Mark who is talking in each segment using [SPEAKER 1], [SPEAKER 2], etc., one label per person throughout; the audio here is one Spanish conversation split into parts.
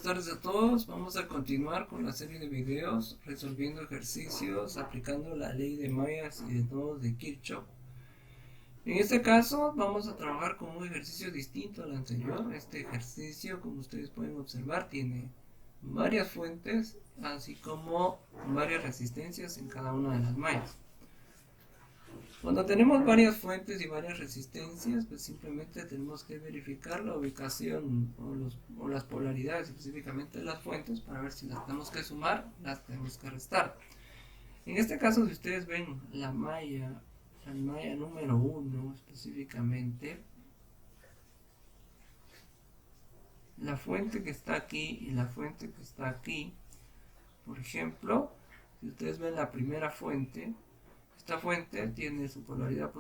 [SPEAKER 1] tardes a todos. Vamos a continuar con la serie de videos resolviendo ejercicios aplicando la ley de Mayas y de nodos de Kirchhoff. En este caso vamos a trabajar con un ejercicio distinto al anterior. Este ejercicio, como ustedes pueden observar, tiene varias fuentes, así como varias resistencias en cada una de las mallas. Cuando tenemos varias fuentes y varias resistencias, pues simplemente tenemos que verificar la ubicación o las polaridades específicamente de las fuentes para ver si las tenemos que sumar, las tenemos que restar. En este caso, si ustedes ven la malla número 1 específicamente, la fuente que está aquí y la fuente que está aquí, por ejemplo, si ustedes ven la primera fuente, esta fuente tiene su polaridad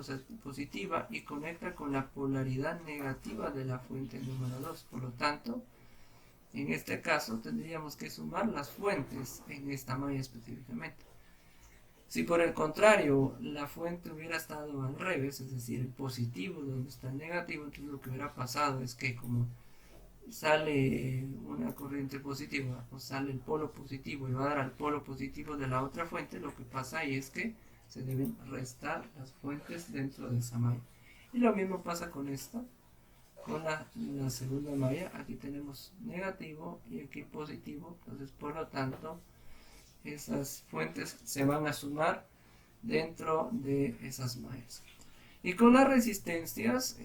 [SPEAKER 1] positiva y conecta con la polaridad negativa de la fuente número 2. Por lo tanto, en este caso tendríamos que sumar las fuentes en esta malla específicamente. Si por el contrario la fuente hubiera estado al revés, es decir, el positivo donde está el negativo, entonces lo que hubiera pasado es que como sale una corriente positiva o sale el polo positivo y va a dar al polo positivo de la otra fuente, lo que pasa ahí es que se deben restar las fuentes dentro de esa malla. Y lo mismo pasa con esta, con la segunda malla. Aquí tenemos negativo y aquí positivo, entonces por lo tanto esas fuentes se van a sumar dentro de esas mallas. Y con las resistencias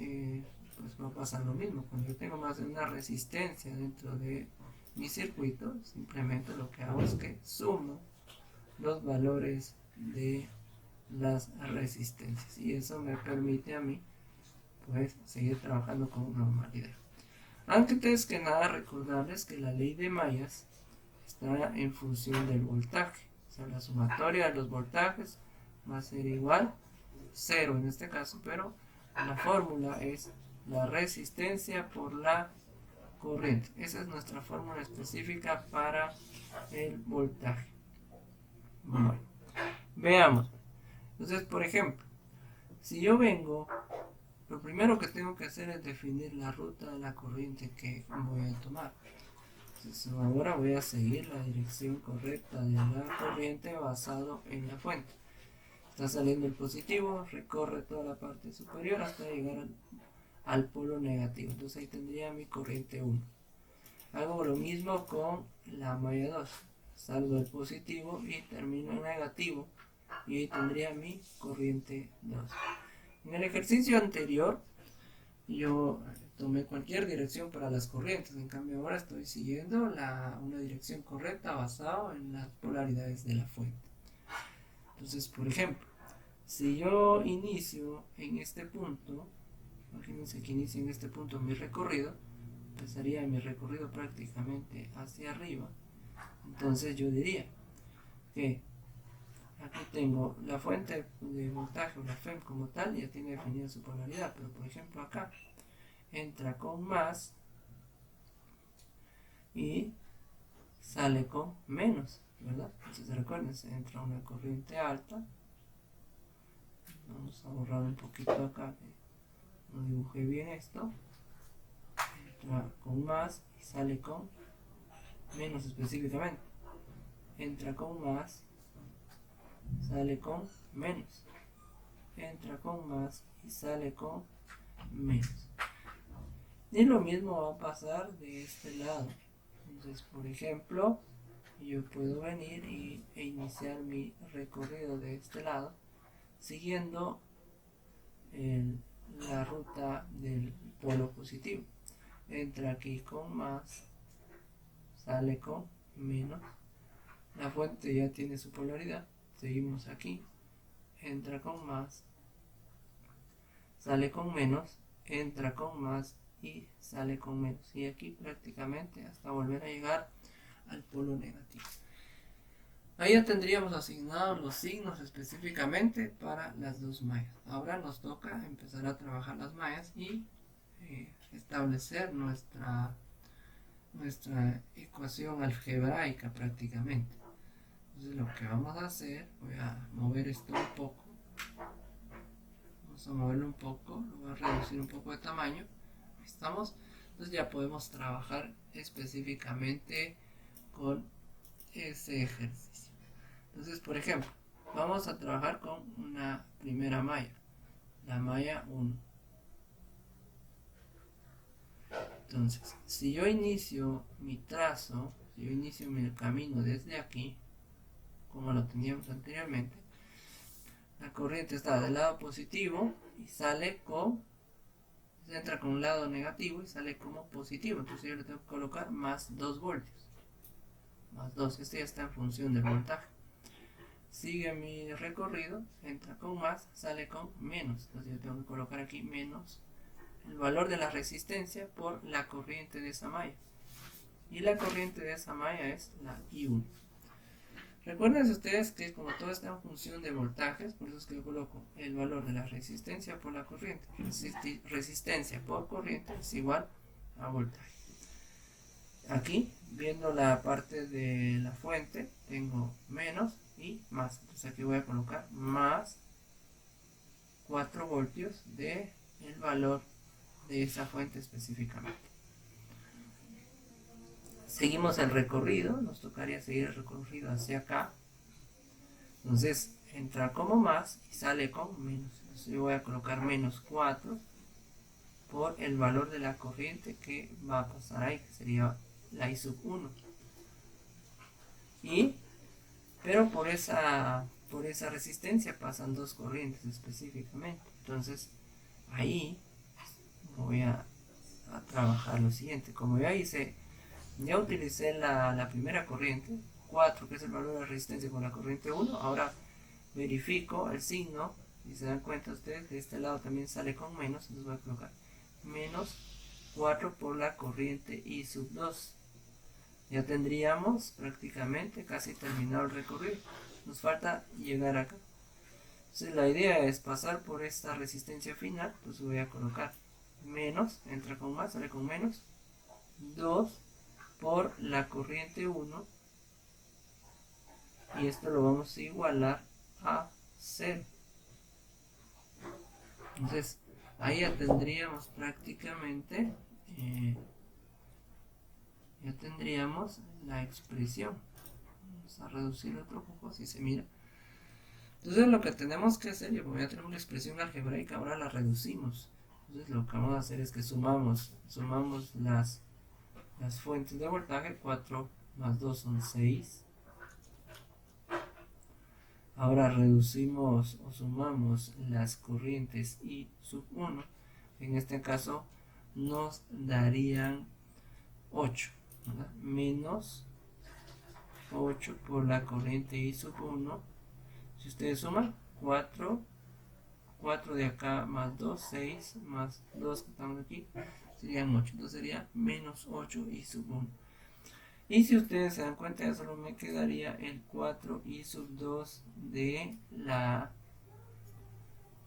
[SPEAKER 1] pues va a pasar lo mismo. Cuando yo tengo más de una resistencia dentro de mi circuito, simplemente lo que hago es que sumo los valores de las resistencias y eso me permite a mí pues seguir trabajando con normalidad. Antes que nada, recordarles que la ley de Mayas está en función del voltaje, o sea, la sumatoria de los voltajes va a ser igual 0 en este caso, pero la fórmula es la resistencia por la corriente. Esa es nuestra fórmula específica para el voltaje. Bueno, veamos. Entonces, por ejemplo, si yo vengo, lo primero que tengo que hacer es definir la ruta de la corriente que voy a tomar. Entonces, ahora voy a seguir la dirección correcta de la corriente basado en la fuente. Está saliendo el positivo, recorre toda la parte superior hasta llegar al polo negativo. Entonces ahí tendría mi corriente 1. Hago lo mismo con la malla 2. Salgo del positivo y termino en negativo. Y ahí tendría mi corriente 2. En el ejercicio anterior yo tomé cualquier dirección para las corrientes, en cambio ahora estoy siguiendo una dirección correcta basada en las polaridades de la fuente. Entonces, por ejemplo, si yo inicio en este punto, imagínense que inicio en este punto mi recorrido, empezaría mi recorrido prácticamente hacia arriba. Entonces yo diría que aquí tengo la fuente de voltaje o la FEM como tal, ya tiene definida su polaridad, pero por ejemplo acá entra con más y sale con menos, ¿verdad? Entonces recuerden, entra una corriente alta. Vamos a borrar un poquito acá, que no dibujé bien esto. Entra con más y sale con menos específicamente. Entra con más, sale con menos. Entra con más y sale con menos. Y lo mismo va a pasar de este lado. Entonces, por ejemplo, yo puedo venir e iniciar mi recorrido de este lado siguiendo la ruta del polo positivo. Entra aquí con más, sale con menos. La fuente ya tiene su polaridad. Seguimos aquí. Entra con más, sale con menos, entra con más y sale con menos. Y aquí prácticamente hasta volver a llegar al polo negativo. Ahí ya tendríamos asignados los signos específicamente para las dos mallas. Ahora nos toca empezar a trabajar las mallas y establecer nuestra ecuación algebraica prácticamente. Entonces lo que vamos a hacer, voy a mover esto un poco. Vamos a moverlo un poco, lo voy a reducir un poco de tamaño. Ahí estamos. Entonces ya podemos trabajar específicamente con ese ejercicio. Entonces, por ejemplo, vamos a trabajar con una primera malla, la malla 1. Entonces, si yo inicio mi trazo, si yo inicio mi camino desde aquí, como lo teníamos anteriormente, la corriente está del lado positivo y entra con un lado negativo y sale como positivo. Entonces yo le tengo que colocar más 2 voltios. Más 2, este ya está en función del voltaje. Sigue mi recorrido, entra con más, sale con menos. Entonces yo tengo que colocar aquí menos el valor de la resistencia por la corriente de esa malla. Y la corriente de esa malla es la I1. Recuerden ustedes que como todo está en función de voltajes, por eso es que yo coloco el valor de la resistencia por la corriente. Resistencia por corriente es igual a voltaje. Aquí, viendo la parte de la fuente, tengo menos y más. Entonces aquí voy a colocar más 4 voltios de el valor de esa fuente específicamente. Seguimos el recorrido, nos tocaría seguir el recorrido hacia acá. Entonces entra como más y sale con menos. Entonces yo voy a colocar menos 4 por el valor de la corriente que va a pasar ahí, que sería la I sub 1. Pero por esa resistencia pasan 2 corrientes específicamente. Entonces ahí voy a trabajar lo siguiente. Como ya utilicé la primera corriente, 4, que es el valor de la resistencia con la corriente 1. Ahora verifico el signo y se dan cuenta ustedes que de este lado también sale con menos. Entonces voy a colocar menos 4 por la corriente I sub 2. Ya tendríamos prácticamente casi terminado el recorrido. Nos falta llegar acá. Entonces la idea es pasar por esta resistencia final. Entonces voy a colocar menos, entra con más, sale con menos 2 por la corriente 1, y esto lo vamos a igualar a 0. Entonces ahí ya tendríamos prácticamente la expresión. Vamos a reducirlo otro poco, así se mira. Entonces lo que tenemos que hacer, yo voy a tener una expresión algebraica, ahora la reducimos. Entonces lo que vamos a hacer es que sumamos las fuentes de voltaje. 4 más 2 son 6. Ahora reducimos o sumamos las corrientes I sub 1. En este caso nos darían 8, ¿verdad? Menos 8 por la corriente I sub 1. Si ustedes suman 4 de acá más 2, 6 más 2 que estamos aquí, serían 8. Entonces sería menos 8 I sub 1. Y si ustedes se dan cuenta, ya solo me quedaría el 4 I sub 2 de la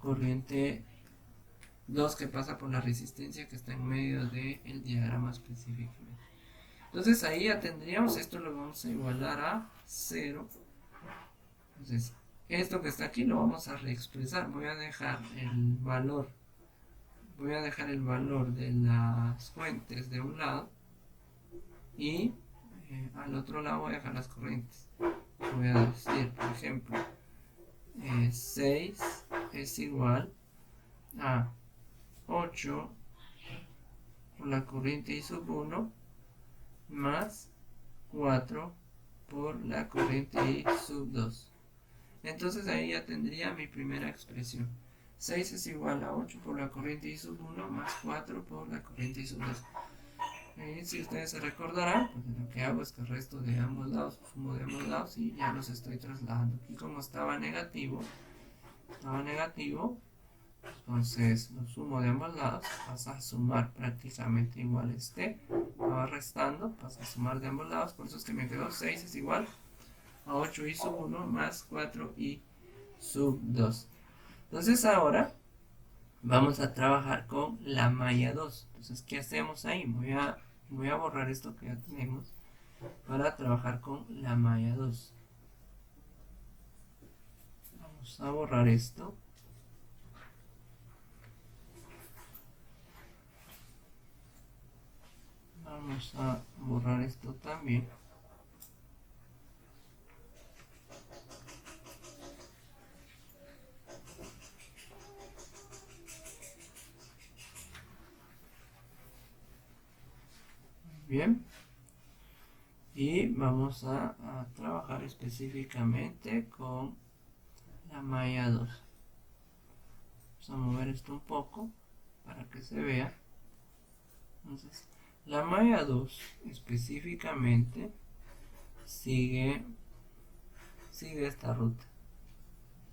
[SPEAKER 1] corriente 2 que pasa por la resistencia que está en medio del diagrama específicamente. Entonces ahí ya tendríamos, esto lo vamos a igualar a 0. Entonces esto que está aquí lo vamos a reexpresar. Voy a dejar el valor de las fuentes de un lado y al otro lado voy a dejar las corrientes. Voy a decir, por ejemplo, 6 es igual a 8 por la corriente I sub 1 más 4 por la corriente I sub 2. Entonces ahí ya tendría mi primera expresión. 6 es igual a 8 por la corriente I sub 1 más 4 por la corriente I sub 2. Si ustedes se recordarán, pues lo que hago es que el resto de ambos lados, sumo de ambos lados y ya los estoy trasladando. Aquí como estaba negativo, entonces lo sumo de ambos lados, pasa a sumar prácticamente igual va restando, pasa a sumar de ambos lados, por eso es que me quedó 6 es igual a 8 I sub 1 más 4 I sub 2. Entonces ahora vamos a trabajar con la malla 2. Entonces, ¿qué hacemos ahí? Voy a borrar esto que ya tenemos para trabajar con la malla 2. Vamos a borrar esto. Vamos a borrar esto también. Bien. Y vamos a trabajar específicamente con la malla 2. Vamos a mover esto un poco para que se vea. Entonces, la malla 2 específicamente sigue esta ruta.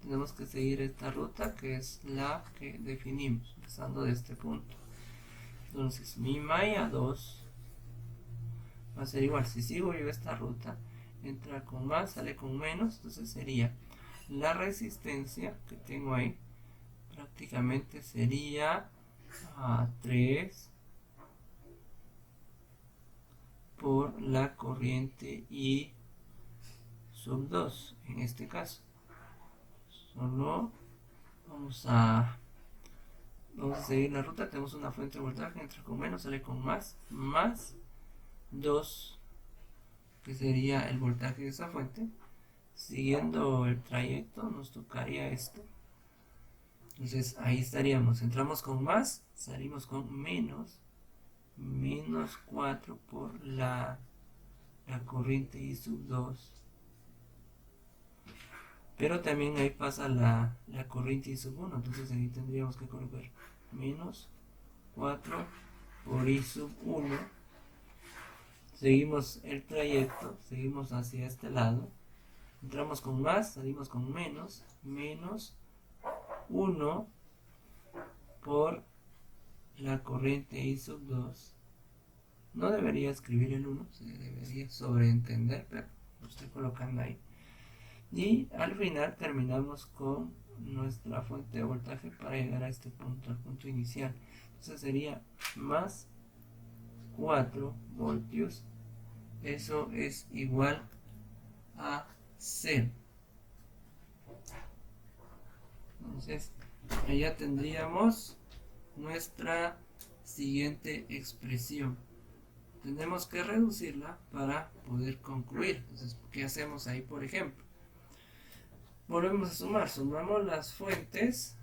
[SPEAKER 1] Tenemos que seguir esta ruta, que es la que definimos, empezando de este punto. Entonces, mi malla 2 va a ser igual. Si sigo yo esta ruta, entra con más, sale con menos. Entonces sería la resistencia que tengo ahí, prácticamente sería 3 por la corriente I sub 2 en este caso. Solo vamos a seguir la ruta. Tenemos una fuente de voltaje, entra con menos, sale con más 2, que sería el voltaje de esa fuente. Siguiendo el trayecto nos tocaría esto. Entonces ahí estaríamos, entramos con más, salimos con menos 4 por la corriente I sub 2. Pero también ahí pasa la corriente I sub 1, entonces ahí tendríamos que colocar menos 4 por I sub 1. Seguimos el trayecto, seguimos hacia este lado. Entramos con más, salimos con menos 1 por la corriente I sub 2. No debería escribir el 1, se debería sobreentender, pero lo estoy colocando ahí. Y al final terminamos con nuestra fuente de voltaje para llegar a este punto, al punto inicial. Entonces sería más 4 voltios. Eso es igual a 0. Entonces allá tendríamos nuestra siguiente expresión. Tenemos que reducirla para poder concluir. Entonces, ¿qué hacemos ahí, por ejemplo? Volvemos a sumar, sumamos las fuentes.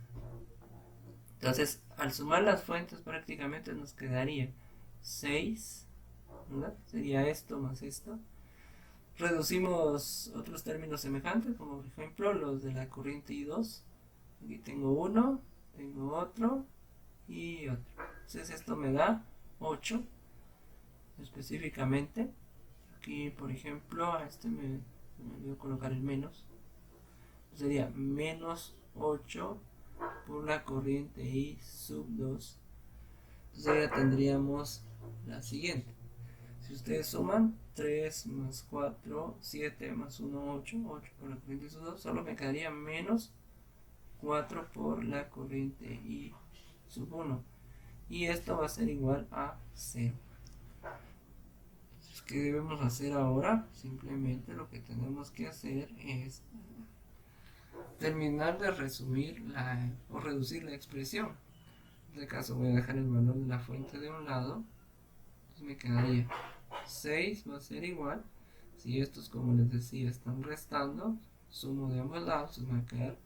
[SPEAKER 1] Entonces, al sumar las fuentes prácticamente nos quedaría 6, ¿verdad? Sería esto más esto. Reducimos otros términos semejantes, como por ejemplo los de la corriente I2. Aquí tengo uno, tengo otro y otro. Entonces esto me da 8 específicamente. Aquí por ejemplo a este me olvidó colocar el menos. Sería menos 8 por la corriente I sub 2. Entonces ya tendríamos la siguiente. Si ustedes suman 3 más 4, 7 más 1, 8, 8 por la corriente I sub 2, solo me quedaría menos 4 por la corriente I sub 1. Y esto va a ser igual a 0. Entonces, ¿qué debemos hacer ahora? Simplemente lo que tenemos que hacer es terminar de resumir o reducir la expresión. En este caso voy a dejar el valor de la fuente de un lado. Entonces me quedaría 6 va a ser igual. Si estos, como les decía, están restando, sumo de ambos lados, entonces me va a quedar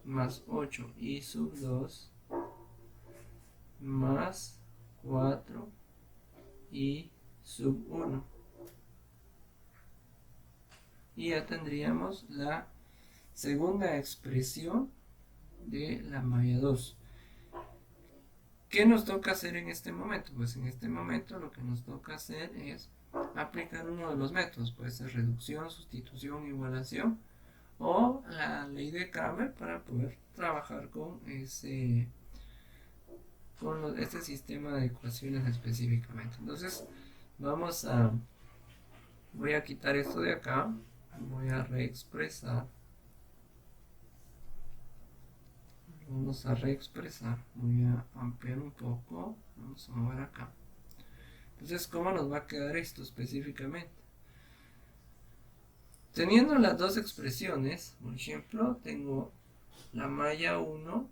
[SPEAKER 1] más 8 I sub 2 más 4 I sub 1. Y ya tendríamos la segunda expresión de la malla 2. ¿Qué nos toca hacer en este momento? Pues en este momento lo que nos toca hacer es aplicar uno de los métodos. Puede ser reducción, sustitución, igualación o la ley de Cramer para poder trabajar con este sistema de ecuaciones específicamente. Entonces voy a quitar esto de acá, voy a reexpresar. Vamos a reexpresar, voy a ampliar un poco, vamos a mover acá. Entonces, ¿cómo nos va a quedar esto específicamente? Teniendo las dos expresiones, por ejemplo, tengo la malla 1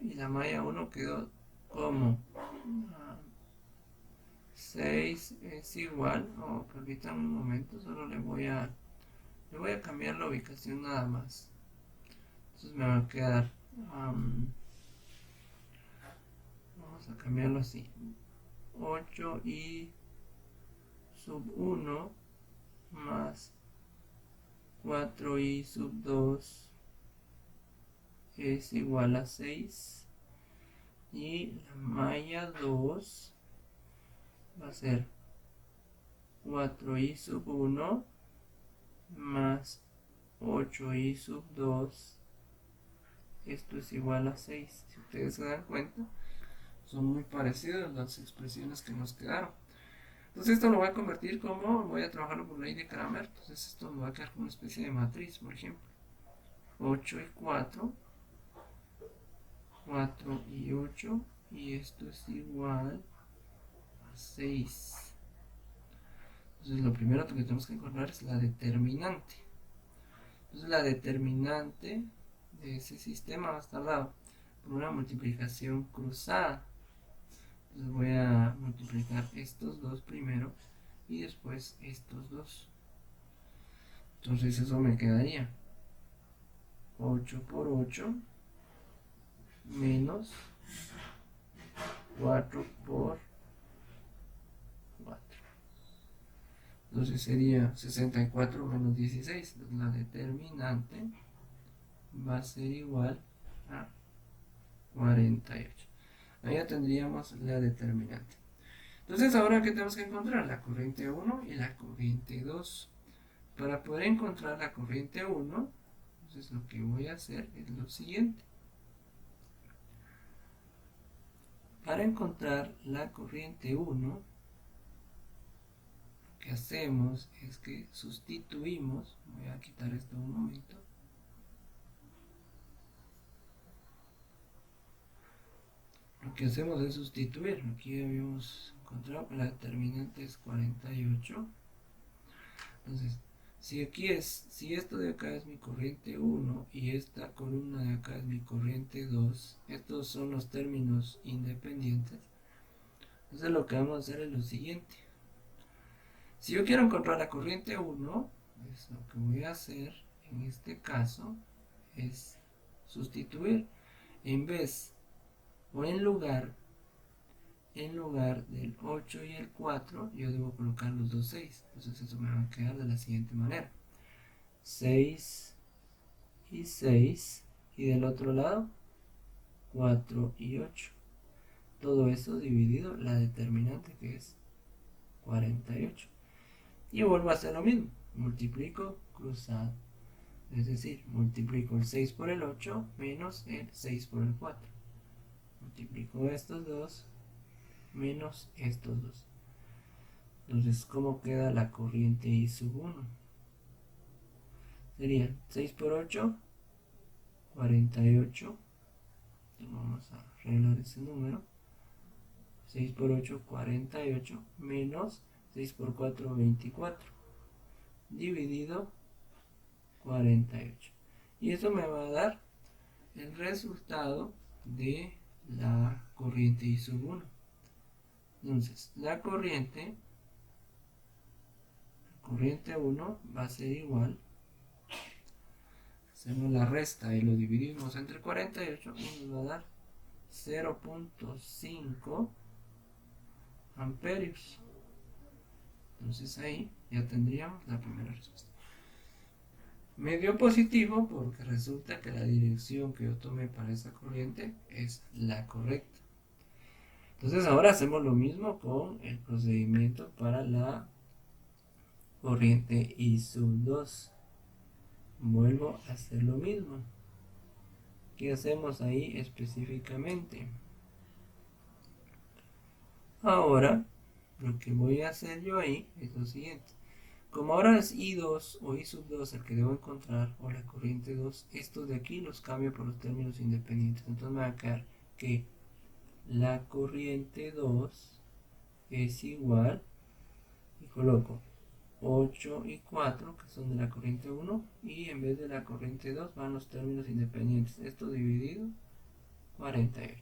[SPEAKER 1] y la malla 1 quedó como 6 es igual, permítanme un momento, solo le voy a cambiar la ubicación nada más. Entonces me va a quedar, vamos a cambiarlo así, 8i sub 1 más 4i sub 2 es igual a 6, y la malla 2 va a ser 4i sub 1 más 8i sub 2, esto es igual a 6. Si ustedes se dan cuenta, son muy parecidas las expresiones que nos quedaron. Entonces esto lo voy a convertir como, voy a trabajarlo por ley de Cramer, entonces esto me va a quedar como una especie de matriz, por ejemplo. 8 y 4, 4 y 8, y esto es igual a 6. Entonces lo primero que tenemos que encontrar es la determinante. Entonces la determinante de ese sistema va a estar dado por una multiplicación cruzada. Entonces voy a multiplicar estos dos primero y después estos dos. Entonces eso me quedaría 8 por 8 menos 4 por 4. Entonces sería 64 menos 16. Entonces la determinante va a ser igual a 48. Ahí ya tendríamos la determinante. Entonces ahora, ¿qué tenemos que encontrar? La corriente 1 y la corriente 2. Para poder encontrar la corriente 1, entonces lo que voy a hacer es lo siguiente. Para encontrar la corriente 1, lo que hacemos es que sustituimos, voy a quitar esto un momento, lo que hacemos es sustituir. Aquí habíamos encontrado que la determinante es 48. Entonces, si esto de acá es mi corriente 1 y esta columna de acá es mi corriente 2, estos son los términos independientes. Entonces lo que vamos a hacer es lo siguiente. Si yo quiero encontrar la corriente 1, pues lo que voy a hacer en este caso es sustituir. En vez o en lugar del 8 y el 4, yo debo colocar los dos 6. Entonces eso me va a quedar de la siguiente manera. 6 y 6. Y del otro lado, 4 y 8. Todo eso dividido la determinante, que es 48. Y vuelvo a hacer lo mismo. Multiplico cruzado. Es decir, multiplico el 6 por el 8 menos el 6 por el 4. Multiplico estos dos menos estos dos. Entonces, ¿cómo queda la corriente I sub 1? Sería 6 por 8, 48. Vamos a arreglar ese número. 6 por 8, 48, menos 6 por 4, 24, dividido 48. Y eso me va a dar el resultado de la corriente I sub 1. Entonces, la corriente 1 va a ser igual, hacemos la resta y lo dividimos entre 48 y nos va a dar 0.5 amperios. Entonces ahí ya tendríamos la primera respuesta. Me dio positivo porque resulta que la dirección que yo tomé para esa corriente es la correcta. Entonces ahora hacemos lo mismo con el procedimiento para la corriente I sub 2. Vuelvo a hacer lo mismo. ¿Qué hacemos ahí específicamente? Ahora lo que voy a hacer yo ahí es lo siguiente. Como ahora es I2 o I sub 2 el que debo encontrar, o la corriente 2, estos de aquí los cambio por los términos independientes. Entonces me va a quedar que la corriente 2 es igual, y coloco 8 y 4 que son de la corriente 1, y en vez de la corriente 2 van los términos independientes, esto dividido 48.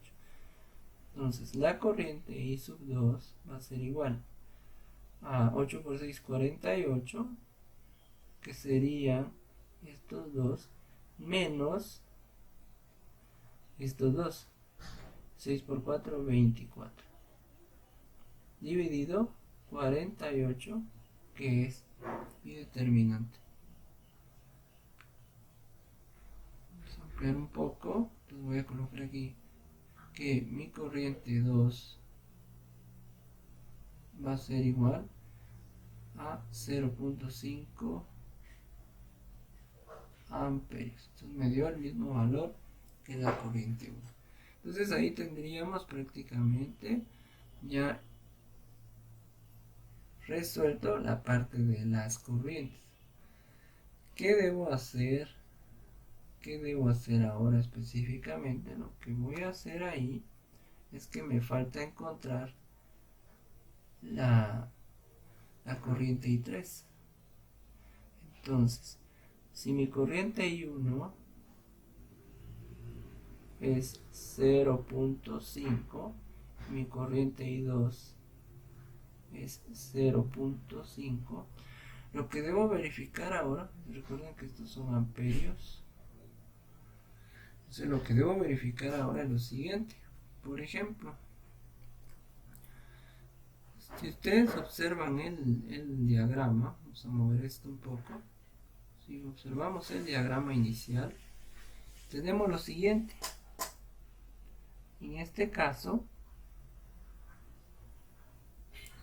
[SPEAKER 1] Entonces la corriente I sub 2 va a ser igual a 8 por 6, 48, que serían estos dos, menos estos dos, 6 por 4, 24, dividido 48, que es mi determinante. Vamos a ampliar un poco, entonces voy a colocar aquí que mi corriente 2 va a ser igual a 0.5 amperios. Entonces me dio el mismo valor que la corriente 1. Entonces ahí tendríamos prácticamente ya resuelto la parte de las corrientes. ¿Qué debo hacer? ¿Qué debo hacer ahora específicamente? Lo que voy a hacer ahí es que me falta encontrar la corriente I3. Entonces, si mi corriente I1 es 0.5, mi corriente I2 es 0.5, lo que debo verificar ahora, recuerden que estos son amperios, entonces lo que debo verificar ahora es lo siguiente. Por ejemplo, si ustedes observan el diagrama, vamos a mover esto un poco. Si observamos el diagrama inicial, tenemos lo siguiente. En este caso,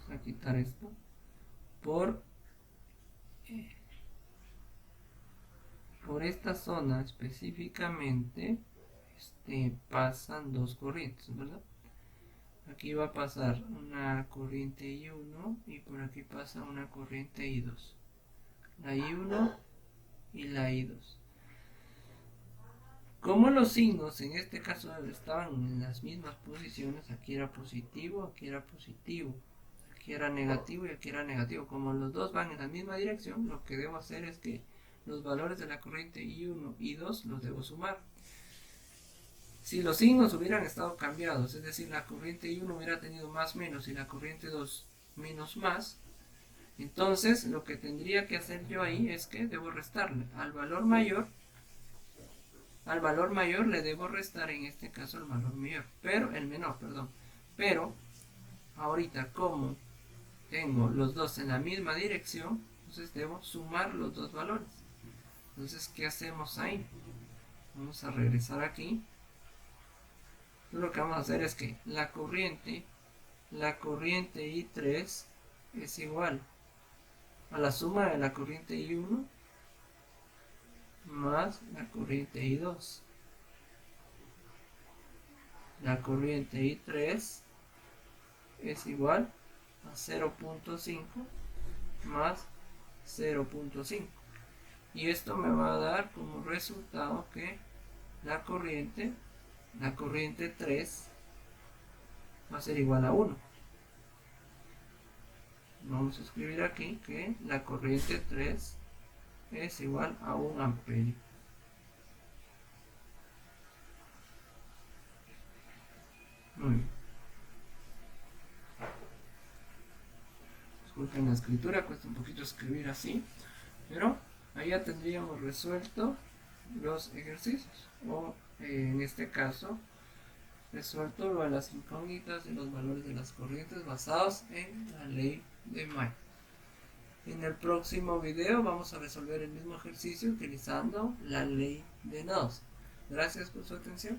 [SPEAKER 1] vamos a quitar esto, por esta zona específicamente pasan dos corrientes, ¿verdad? Aquí va a pasar una corriente I1 y por aquí pasa una corriente I2. La I1 y la I2. Como los signos en este caso estaban en las mismas posiciones, aquí era positivo, aquí era positivo, aquí era negativo y aquí era negativo. Como los dos van en la misma dirección, lo que debo hacer es que los valores de la corriente I1 y I2 los debo sumar. Si los signos hubieran estado cambiados, es decir, la corriente I1 hubiera tenido más menos y la corriente 2 menos más, entonces lo que tendría que hacer yo ahí es que debo restarle al valor mayor le debo restar en este caso el valor mayor, pero el menor, perdón. Pero ahorita como tengo los dos en la misma dirección, entonces debo sumar los dos valores. Entonces, ¿qué hacemos ahí? Vamos a regresar aquí. Lo que vamos a hacer es que la corriente I3 es igual a la suma de la corriente I1 más la corriente I2. La corriente I3 es igual a 0.5 más 0.5. Y esto me va a dar como resultado que la corriente 3 va a ser igual a 1. Vamos a escribir aquí que la corriente 3 es igual a 1 amperio. Muy bien. Disculpen la escritura, cuesta un poquito escribir así, pero ahí ya tendríamos resuelto los ejercicios, o en este caso resuelto lo de las incógnitas de los valores de las corrientes basados en la ley de May. En el próximo video vamos a resolver el mismo ejercicio utilizando la ley de nodos. Gracias por su atención.